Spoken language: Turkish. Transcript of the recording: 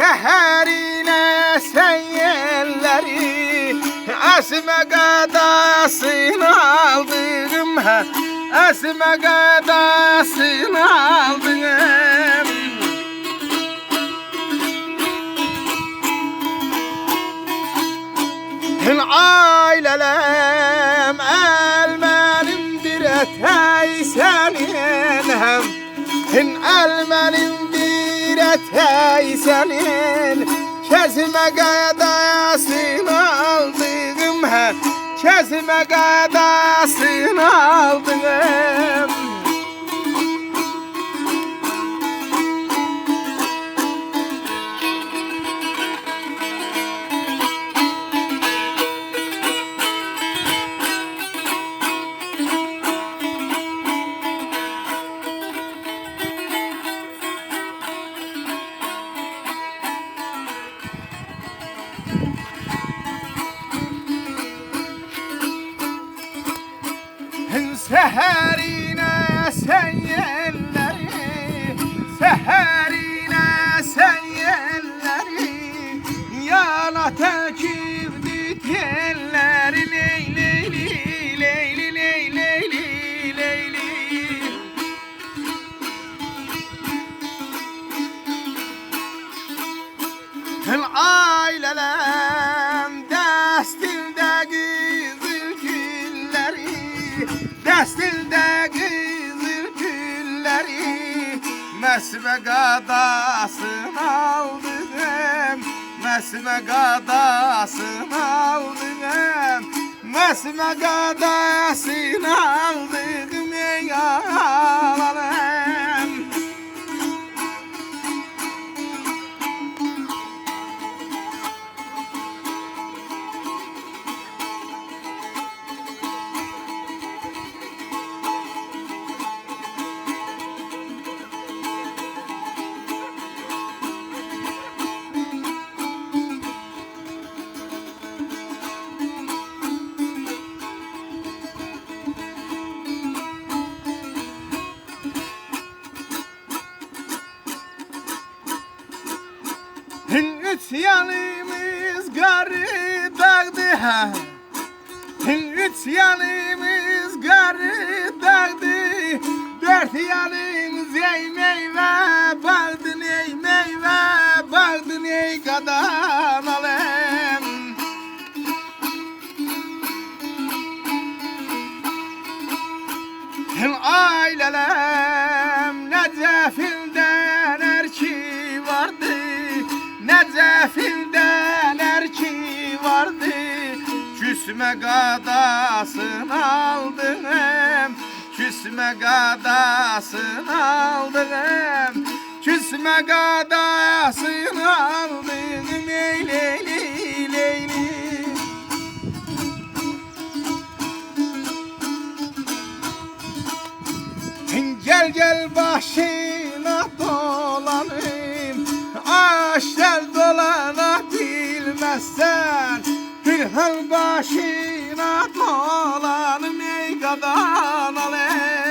seherine seyyelleri Esme gadasını aldım Esme gadasını aldım Ailelem elmenimdir etey senin Elmenimdir etey senin Kezime gadasını aldım Kezime gadasını aldım Seherine seyyelleri Seherine seyyelleri Yana tekivdi telleri Leyli leyli leyli leyli Ailelem destilde güzül külleri Destilde kızıl külleri Mesme gadasını aldım Mesme gadasını aldım Mesme gadasını aldım ey ağalım Üç yanımız garı dağdı Üç yanımız garı dağdı Dört yanımız ey meyve bağdı Ey meyve bağdı ey kadan alem Ailelem Necef'ilden erki vardı Necef'ilden erki vardı Küsme gadasını aldım Küsme gadasını aldım Küsme gadasını aldım Ey leyli leyli Gel gel başına dolanayım Aşlar dolana bilmezsen Hülhal başına dolanım ey kadan alem